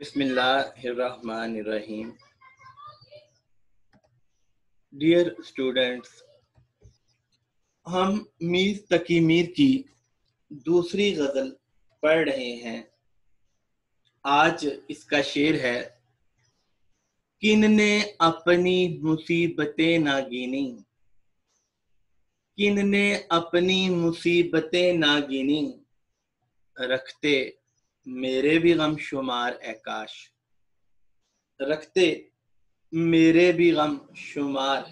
بسم اللہ الرحمن الرحیم. ڈیئر اسٹوڈنٹس، ہم میر تقی میر کی دوسری غزل پڑھ رہے ہیں. آج اس کا شعر ہے: کن نے اپنی مصیبتیں نہ گنی، کن نے اپنی مصیبتیں نہ گنی، رکھتے میرے بھی غم شمار اے کاش، رکھتے میرے بھی غم شمار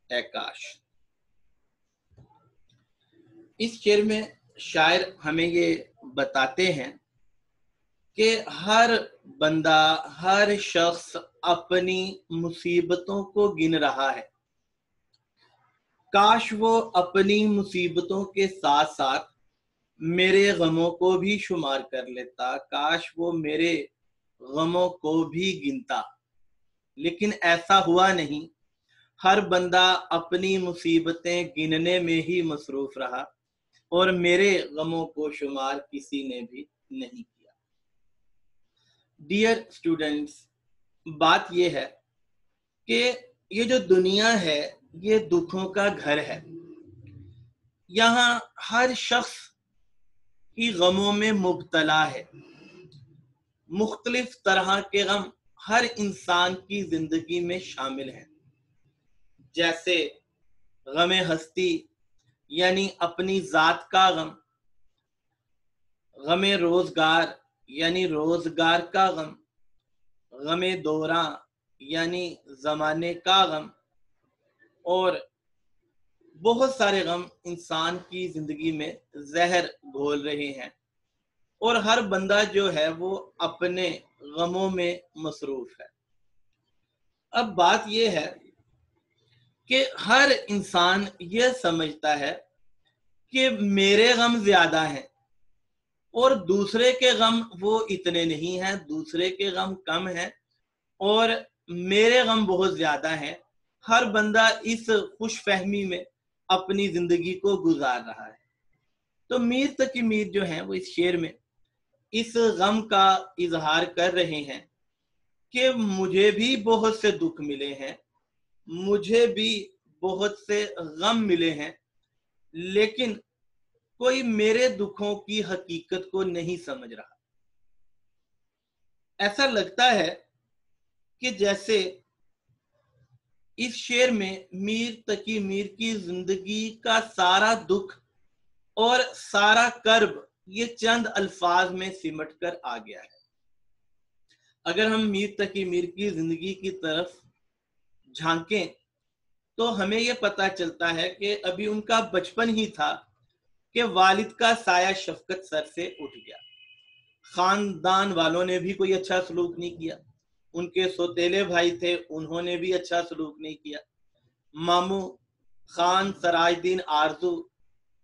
اے کاش. اس شعر میں شاعر ہمیں یہ بتاتے ہیں کہ ہر بندہ، ہر شخص اپنی مصیبتوں کو گن رہا ہے. کاش وہ اپنی مصیبتوں کے ساتھ ساتھ میرے غموں کو بھی شمار کر لیتا، کاش وہ میرے غموں کو بھی گنتا، لیکن ایسا ہوا نہیں. ہر بندہ اپنی مصیبتیں گننے میں ہی مصروف رہا اور میرے غموں کو شمار کسی نے بھی نہیں کیا. ڈیئر اسٹوڈنٹس، بات یہ ہے کہ یہ جو دنیا ہے یہ دکھوں کا گھر ہے. یہاں ہر شخص کی غموں میں مبتلا ہے. مختلف طرح کے غم ہر انسان کی زندگی میں شامل ہیں، جیسے غم ہستی یعنی اپنی ذات کا غم، غم روزگار یعنی روزگار کا غم، غم دوراں یعنی زمانے کا غم، اور بہت سارے غم انسان کی زندگی میں زہر گھول رہے ہیں، اور ہر بندہ جو ہے وہ اپنے غموں میں مصروف ہے. اب بات یہ ہے کہ ہر انسان یہ سمجھتا ہے کہ میرے غم زیادہ ہیں اور دوسرے کے غم وہ اتنے نہیں ہیں، دوسرے کے غم کم ہیں اور میرے غم بہت زیادہ ہیں. ہر بندہ اس خوش فہمی میں اپنی زندگی کو گزار رہا ہے. تو میر تقی میر جو ہیں وہ اس شعر میں اس غم کا اظہار کر رہے ہیں کہ مجھے بھی بہت سے دکھ ملے ہیں، مجھے بھی بہت سے غم ملے ہیں، لیکن کوئی میرے دکھوں کی حقیقت کو نہیں سمجھ رہا. ایسا لگتا ہے کہ جیسے اس شعر میں میر تقی میر کی زندگی کا سارا دکھ اور سارا کرب یہ چند الفاظ میں سمٹ کر آ گیا ہے. اگر ہم میر تقی میر کی زندگی کی طرف جھانکیں تو ہمیں یہ پتہ چلتا ہے کہ ابھی ان کا بچپن ہی تھا کہ والد کا سایہ شفقت سر سے اٹھ گیا. خاندان والوں نے بھی کوئی اچھا سلوک نہیں کیا، ان کے سوتیلے بھائی تھے انہوں نے بھی اچھا سلوک نہیں کیا، ماموں خان سراج الدین آرزو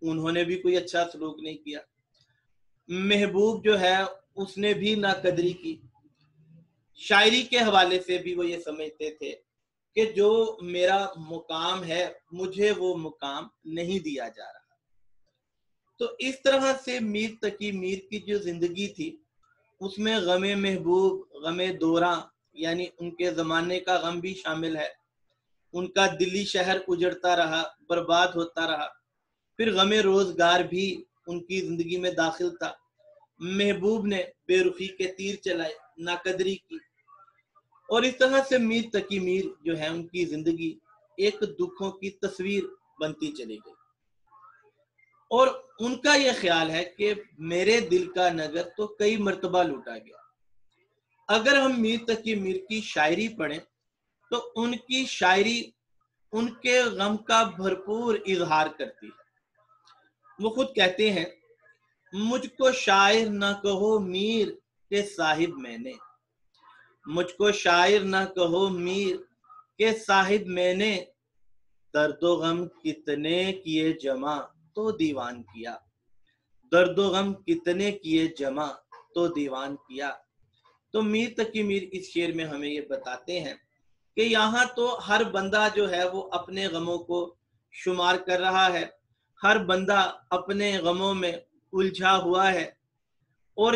انہوں نے بھی کوئی اچھا سلوک نہیں کیا، محبوب جو ہے اس نے بھی ناقدری کی. شاعری کے حوالے سے بھی وہ یہ سمجھتے تھے کہ جو میرا مقام ہے مجھے وہ مقام نہیں دیا جا رہا. تو اس طرح سے میر تقی میر کی جو زندگی تھی اس میں غم محبوب، غم دوراں یعنی ان کے زمانے کا غم بھی شامل ہے. ان کا دلی شہر اجڑتا رہا، برباد ہوتا رہا. پھر غم روزگار بھی ان کی زندگی میں داخل تھا. محبوب نے بے رخی کے تیر چلائے، ناقدری کی، اور اس طرح سے میر تقی میر جو ہے ان کی زندگی ایک دکھوں کی تصویر بنتی چلی گئی. اور ان کا یہ خیال ہے کہ میرے دل کا نگر تو کئی مرتبہ لوٹا گیا. اگر ہم میر تقی میر کی شاعری پڑھیں تو ان کی شاعری ان کے غم کا بھرپور اظہار کرتی ہے. وہ خود کہتے ہیں: مجھ کو شاعر نہ کہو میر کے صاحب میں نے، مجھ کو شاعر نہ کہو میر کے صاحب میں نے، درد و غم کتنے کیے جمع تو دیوان کیا، درد و غم کتنے کیے جمع تو دیوان کیا. تو میر تقی میر اس شعر میں ہمیں یہ بتاتے ہیں کہ یہاں تو ہر بندہ جو ہے وہ اپنے غموں کو شمار کر رہا ہے، ہر بندہ اپنے غموں میں الجھا ہوا ہے، اور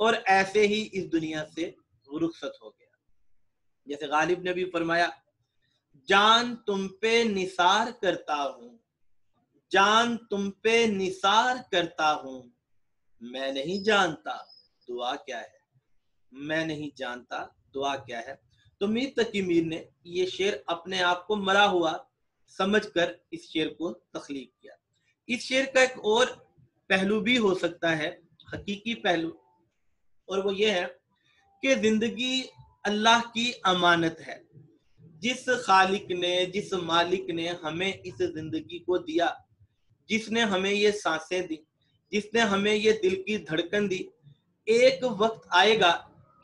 اور ایسے ہی اس دنیا سے رخصت ہو گیا. جیسے غالب نے بھی فرمایا جان تم پہ نثار کرتا ہوں، جان تم پہ نثار کرتا ہوں، میں نہیں جانتا دعا کیا ہے، میں نہیں جانتا دعا کیا ہے. تو میر تقی میر نے یہ شعر اپنے آپ کو مرا ہوا سمجھ کر اس شعر کو تخلیق کیا. اس شعر کا ایک اور پہلو بھی ہو سکتا ہے، حقیقی پہلو، اور وہ یہ ہے کہ زندگی اللہ کی امانت ہے. جس خالق نے، جس مالک نے ہمیں اس زندگی کو دیا، جس نے ہمیں یہ سانسیں دی، جس نے ہمیں یہ دل کی دھڑکن دی، ایک وقت آئے گا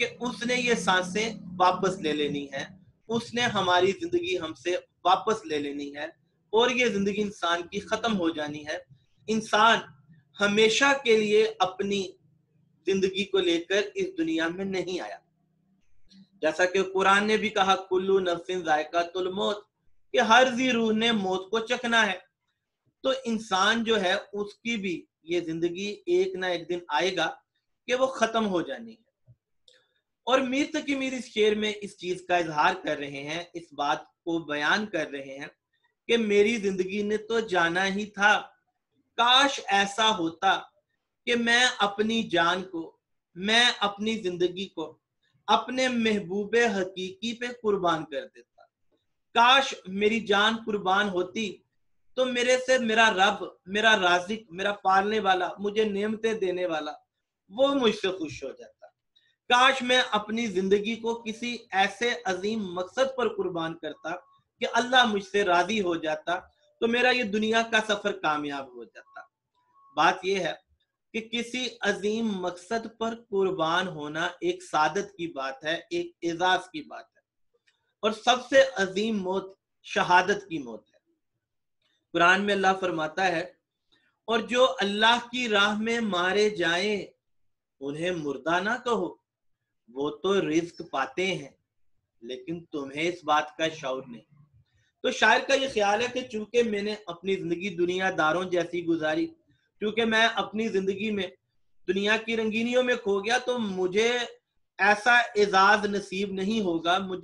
کہ اس نے یہ سانسیں واپس لے لینی ہے، اس نے ہماری زندگی ہم سے واپس لے لینی ہے، اور یہ زندگی انسان کی ختم ہو جانی ہے. انسان ہمیشہ کے لیے اپنی زندگی کو لے کر اس دنیا میں نہیں آیا. جیسا کہ قرآن نے بھی کہا کلو نفس ذائقۃ الموت، کہ ہر ذی روح نے موت کو چکھنا ہے. تو انسان جو ہے اس کی بھی یہ زندگی ایک نہ ایک دن آئے گا کہ وہ ختم ہو جانی ہے. اور میر تقی میر اس شعر میں اس چیز کا اظہار کر رہے ہیں، اس بات کو بیان کر رہے ہیں کہ میری زندگی نے تو جانا ہی تھا، کاش ایسا ہوتا کہ میں اپنی جان کو، میں اپنی زندگی کو اپنے محبوب حقیقی پہ قربان کر دیتا. کاش میری جان قربان ہوتی تو میرے سے میرا رب، میرا رازق، میرا پالنے والا، مجھے نعمتیں دینے والا، وہ مجھ سے خوش ہو جاتا. کاش میں اپنی زندگی کو کسی ایسے عظیم مقصد پر قربان کرتا کہ اللہ مجھ سے راضی ہو جاتا، تو میرا یہ دنیا کا سفر کامیاب ہو جاتا. بات یہ ہے کہ کسی عظیم مقصد پر قربان ہونا ایک سعادت کی بات ہے، ایک اعزاز کی بات ہے، اور سب سے عظیم موت شہادت کی موت ہے. قرآن میں اللہ فرماتا ہے اور جو اللہ کی راہ میں مارے جائیں انہیں مردہ نہ کہو، وہ تو رزق پاتے ہیں لیکن تمہیں اس بات کا شعور نہیں. تو شاعر کا یہ خیال ہے کہ چونکہ میں نے اپنی زندگی دنیا داروں جیسی گزاری، کیونکہ میں اپنی زندگی میں دنیا کی رنگینیوں میں کھو گیا، تو مجھے ایسا اعزاز نصیب نہیں ہوگا، مجھ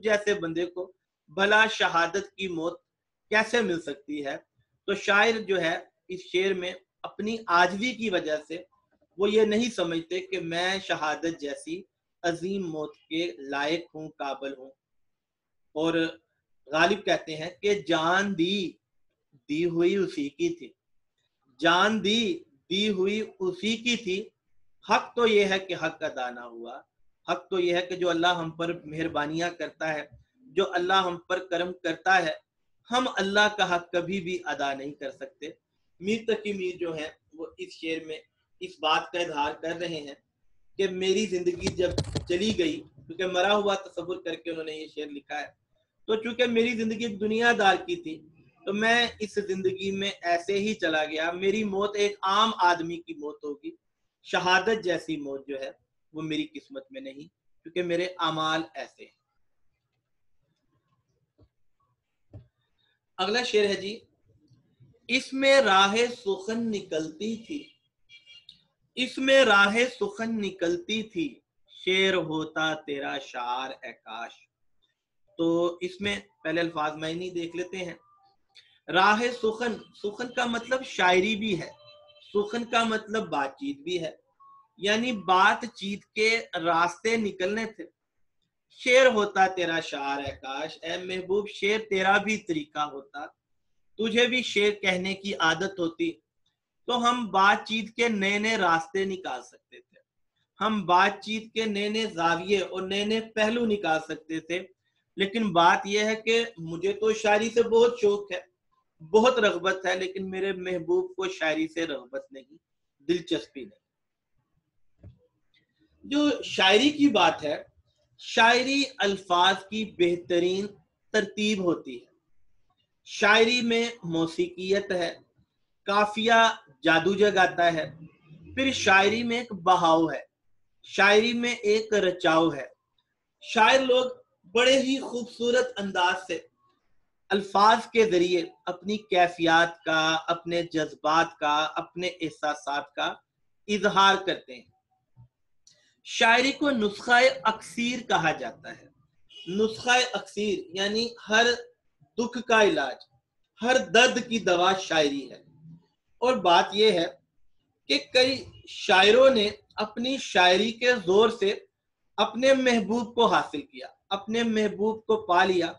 جیسے بندے کو بھلا شہادت کی موت کیسے مل سکتی ہے. تو شاعر جو ہے اس شعر میں اپنی عاجزی کی وجہ سے وہ یہ نہیں سمجھتے کہ میں شہادت جیسی عظیم موت کے لائق ہوں، قابل ہوں. اور غالب کہتے ہیں کہ جان دی ہوئی اسی کی تھی، جان دی ہوئی اسی کی تھی. حق تو یہ ہے کہ حق ادا نہ ہوا، حق تو یہ ہے کہ جو اللہ ہم پر مہربانیاں کرتا ہے، جو اللہ ہم پر کرم کرتا ہے، ہم اللہ کا حق کبھی بھی ادا نہیں کر سکتے. میر تقی میر جو ہیں وہ اس شعر میں اس بات کا اظہار کر رہے ہیں کہ میری زندگی جب چلی گئی، کیونکہ مرا ہوا تصور کر کے انہوں نے یہ شعر لکھا ہے، تو چونکہ میری زندگی ایک دنیا دار کی تھی تو میں اس زندگی میں ایسے ہی چلا گیا. میری موت ایک عام آدمی کی موت ہوگی، شہادت جیسی موت جو ہے وہ میری قسمت میں نہیں، کیونکہ میرے اعمال ایسے ہیں. اگلا شعر ہے جی، اس میں راہ سخن نکلتی تھی، اس میں راہ سخن نکلتی تھی، شعر ہوتا تیرا شعر اے کاش. تو اس میں پہلے الفاظ معنی دیکھ لیتے ہیں. راہ سخن، سخن کا مطلب شاعری بھی ہے، سخن کا مطلب بات چیت بھی ہے، یعنی بات چیت کے راستے نکلنے تھے. شعر ہوتا تیرا شعر ہے کاش، اے محبوب شعر تیرا بھی طریقہ ہوتا، تجھے بھی شعر کہنے کی عادت ہوتی تو ہم بات چیت کے نئے نئے راستے نکال سکتے تھے، ہم بات چیت کے نئے نئے زاویے اور نئے نئے پہلو نکال سکتے تھے. لیکن بات یہ ہے کہ مجھے تو شاعری سے بہت شوق ہے، بہت رغبت ہے، لیکن میرے محبوب کو شاعری سے رغبت نہیں، دلچسپی نہیں. جو شاعری کی بات ہے، شاعری الفاظ کی بہترین ترتیب ہوتی ہے. شاعری میں موسیقیت ہے، قافیہ جادو جگاتا ہے، پھر شاعری میں ایک بہاؤ ہے، شاعری میں ایک رچاؤ ہے. شاعر لوگ بڑے ہی خوبصورت انداز سے الفاظ کے ذریعے اپنی کیفیات کا، اپنے جذبات کا، اپنے احساسات کا اظہار کرتے ہیں. شاعری کو نسخہ اکسیر کہا جاتا ہے. نسخہ اکسیر یعنی ہر دکھ کا علاج، ہر درد کی دوا شاعری ہے. اور بات یہ ہے کہ کئی شاعروں نے اپنی شاعری کے زور سے اپنے محبوب کو حاصل کیا، اپنے محبوب کو پا لیا.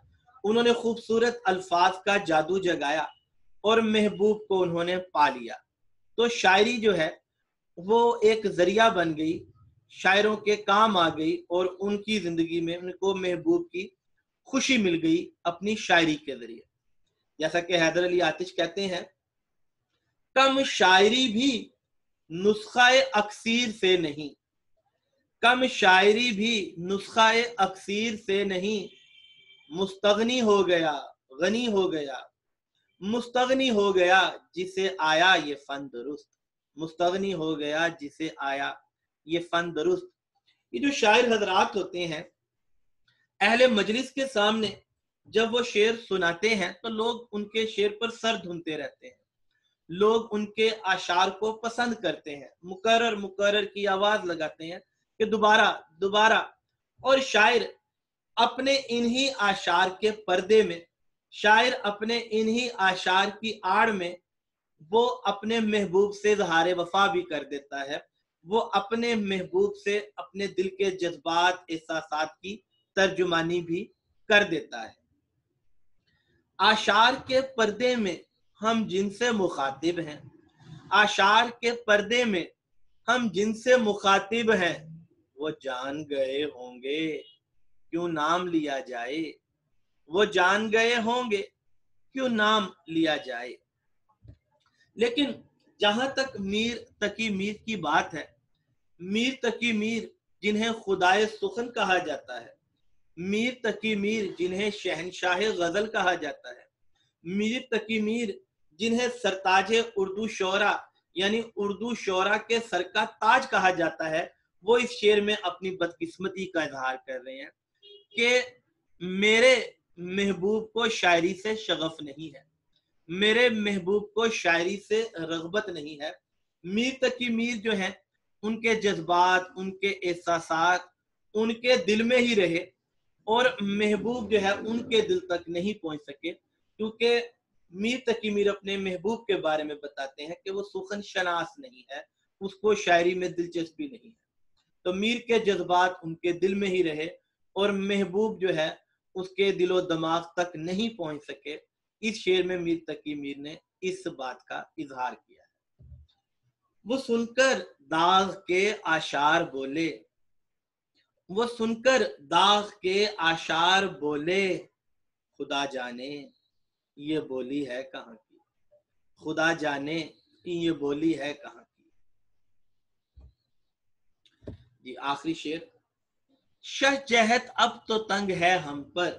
انہوں نے خوبصورت الفاظ کا جادو جگایا اور محبوب کو انہوں نے پا لیا. تو شاعری جو ہے وہ ایک ذریعہ بن گئی، شاعروں کے کام آ گئی، اور ان کی زندگی میں ان کو محبوب کی خوشی مل گئی اپنی شاعری کے ذریعے. جیسا کہ حیدر علی آتش کہتے ہیں، کم شاعری بھی نسخہ اکسیر سے نہیں، کم شاعری بھی نسخہ اکسیر سے نہیں، مستغنی ہو گیا غنی ہو گیا، مستغنی ہو گیا جسے آیا یہ فن درست، مستغنی ہو گیا جسے آیا یہ فن درست. یہ جو شاعر حضرات ہوتے ہیں اہل مجلس کے سامنے جب وہ شعر سناتے ہیں تو لوگ ان کے شعر پر سر دھنتے رہتے ہیں، لوگ ان کے اشعار کو پسند کرتے ہیں، مکرر کی آواز لگاتے ہیں کہ دوبارہ دوبارہ. اور شاعر اپنے انہی اشعار کے پردے میں، شاعر اپنے انہی اشعار کی آڑ میں وہ اپنے محبوب سے اظہار وفا بھی کر دیتا ہے، وہ اپنے محبوب سے اپنے دل کے جذبات احساسات کی ترجمانی بھی کر دیتا ہے. اشعار کے پردے میں ہم جن سے مخاطب ہیں، اشعار کے پردے میں ہم جن سے مخاطب ہیں، وہ جان گئے ہوں گے کیوں نام لیا جائے، وہ جان گئے ہوں گے کیوں نام لیا جائے. لیکن جہاں تک میر تقی میر کی بات ہے، میر تقی میر جنہیں خدائے سخن کہا جاتا ہے، میر تقی میر جنہیں شہنشاہ غزل کہا جاتا ہے، میر تقی میر جنہیں سرتاج اردو شعرا یعنی اردو شعرا کے سر کا تاج کہا جاتا ہے، وہ اس شعر میں اپنی بدقسمتی کا اظہار کر رہے ہیں کہ میرے محبوب کو شاعری سے شغف نہیں ہے، میرے محبوب کو شاعری سے رغبت نہیں ہے. میر تقی میر جو ہیں ان کے جذبات، ان کے احساسات ان کے دل میں ہی رہے، اور محبوب جو ہے ان کے دل تک نہیں پہنچ سکے، کیونکہ میر تقی میر اپنے محبوب کے بارے میں بتاتے ہیں کہ وہ سخن شناس نہیں ہے، اس کو شاعری میں دلچسپی نہیں ہے. تو میر کے جذبات ان کے دل میں ہی رہے اور محبوب جو ہے اس کے دل و دماغ تک نہیں پہنچ سکے. اس شعر میں میر تقی میر نے اس بات کا اظہار کیا ہے. وہ سن کر داغ کے اشعار بولے، وہ سن کر داغ کے اشعار بولے، خدا جانے یہ بولی ہے کہاں کی، خدا جانے یہ بولی ہے کہاں کی. جی آخری شعر. شش جہت اب تو تنگ ہے ہم پر،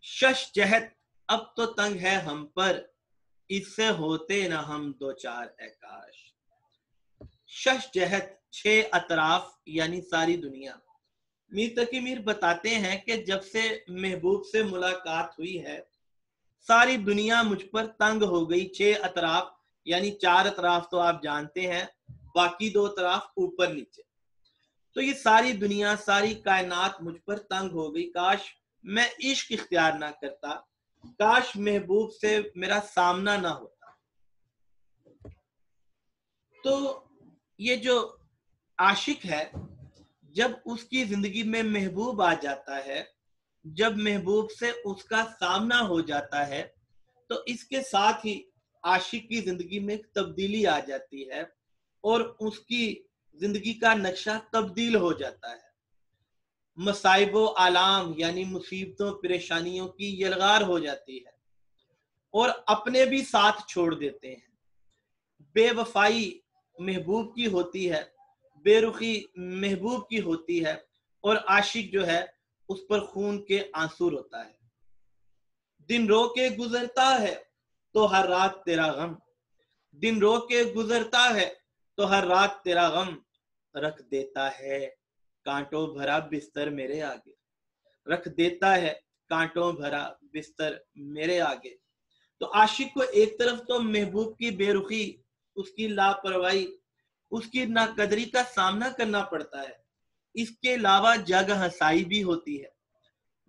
شش جہت اب تو تنگ ہے ہم پر، اس سے ہوتے نہ ہم دو چار اے کاش. شش جہت 6 اطراف یعنی ساری دنیا. میر تقی میر بتاتے ہیں کہ جب سے محبوب سے ملاقات ہوئی ہے ساری دنیا مجھ پر تنگ ہو گئی. 6 اطراف یعنی 4 اطراف تو آپ جانتے ہیں، باقی 2 اطراف اوپر نیچے. تو یہ ساری دنیا، ساری کائنات مجھ پر تنگ ہو گئی. کاش میں عشق اختیار نہ کرتا، کاش محبوب سے میرا سامنا نہ ہوتا. تو یہ جو عاشق ہے جب اس کی زندگی میں محبوب آ جاتا ہے، جب محبوب سے اس کا سامنا ہو جاتا ہے تو اس کے ساتھ ہی عاشق کی زندگی میں ایک تبدیلی آ جاتی ہے اور اس کی زندگی کا نقشہ تبدیل ہو جاتا ہے. مصائب و آلام یعنی مصیبتوں پریشانیوں کی یلغار ہو جاتی ہے اور اپنے بھی ساتھ چھوڑ دیتے ہیں. بے وفائی محبوب کی ہوتی ہے، بے رخی محبوب کی ہوتی ہے، اور عاشق جو ہے اس پر خون کے آنسو ہوتا ہے. دن رو کے گزرتا ہے تو ہر رات تیرا غم، دن رو کے گزرتا ہے تو ہر رات تیرا غم، رکھ دیتا ہے کانٹوں بھرا بستر میرے آگے، رکھ دیتا ہے کانٹوں بھرا بستر میرے آگے. تو عاشق کو ایک طرف تو محبوب کی بے رخی، اس کی لاپرواہی، اس کی ناقدری کا سامنا کرنا پڑتا ہے، اس کے علاوہ جگ ہنسائی بھی ہوتی ہے.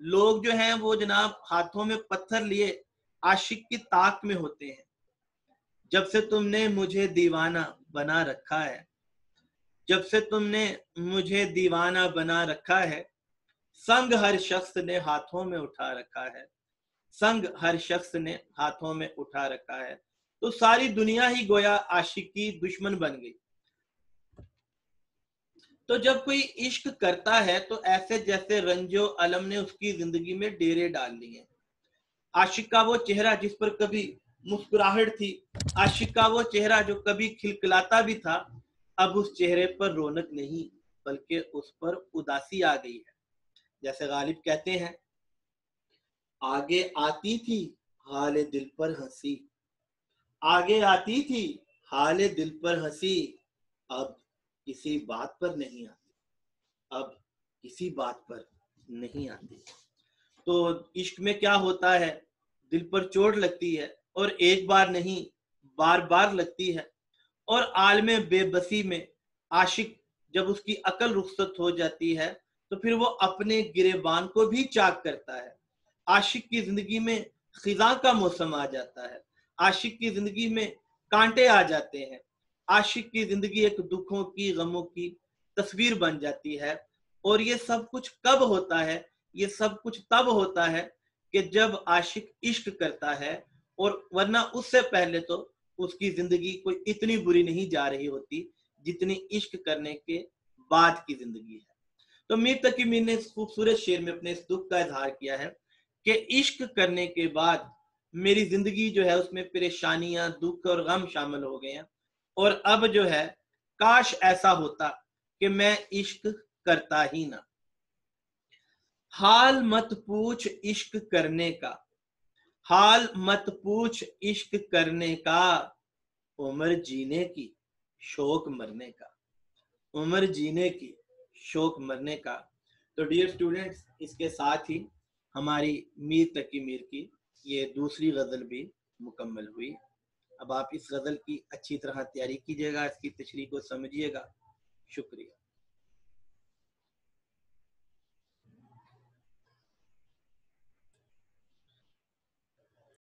لوگ جو ہیں وہ جناب ہاتھوں میں پتھر لیے عاشق کی طاق میں ہوتے ہیں. جب سے تم نے مجھے دیوانہ بنا رکھا ہے، جب سے تم نے مجھے دیوانہ بنا رکھا ہے، سنگ ہر شخص نے ہاتھوں میں اٹھا رکھا ہے، سنگ ہر شخص نے ہاتھوں میں اٹھا رکھا ہے. تو ساری دنیا ہی گویا عاشق کی دشمن بن گئی. تو جب کوئی عشق کرتا ہے تو ایسے جیسے رنج و علم نے اس کی زندگی میں ڈیرے ڈال لیے. عاشق کا وہ چہرہ جس پر کبھی مسکراہٹ تھی، عاشق کا وہ چہرہ جو کبھی کھلکھلاتا بھی تھا، اب اس چہرے پر رونق نہیں بلکہ اس پر اداسی آ گئی ہے. جیسے غالب کہتے ہیں، آگے آتی تھی حال دل پر ہنسی، آگے آتی تھی حال دل پر ہنسی، اب کسی بات پر نہیں آتی، اب کسی بات پر نہیں آتی. تو عشق میں کیا ہوتا ہے، دل پر چوٹ لگتی ہے اور ایک بار نہیں بار بار لگتی ہے. اور عالم بے بسی میں عاشق جب اس کی عقل رخصت ہو جاتی ہے تو پھر وہ اپنے گریبان کو بھی چاک کرتا ہے. عاشق کی زندگی میں خزاں کا موسم آ جاتا ہے، عاشق کی زندگی میں کانٹے آ جاتے ہیں، عاشق کی زندگی ایک دکھوں کی غموں کی تصویر بن جاتی ہے. اور یہ سب کچھ کب ہوتا ہے؟ یہ سب کچھ تب ہوتا ہے کہ جب عاشق عشق کرتا ہے، اور ورنہ اس سے پہلے تو اس کی زندگی کوئی اتنی بری نہیں جا رہی ہوتی جتنی عشق کرنے کے بعد کی زندگی ہے. تو میر تقی میر نے اس خوبصورت شعر میں اپنے اس دکھ کا اظہار کیا ہے کہ عشق کرنے کے بعد میری زندگی جو ہے اس میں پریشانیاں، دکھ اور غم شامل ہو گئے ہیں، اور اب جو ہے کاش ایسا ہوتا کہ میں عشق کرتا ہی نہ. حال مت پوچھ عشق کرنے کا، حال مت پوچھ عشق کرنے کا، عمر جینے کی شوق مرنے کا، عمر جینے کی شوق مرنے کا. تو ڈیئر اسٹوڈنٹس، اس کے ساتھ ہی ہماری میر تقی میر کی یہ دوسری غزل بھی مکمل ہوئی. اب آپ اس غزل کی اچھی طرح تیاری کیجیے گا، اس کی تشریح کو سمجھیے گا. شکریہ.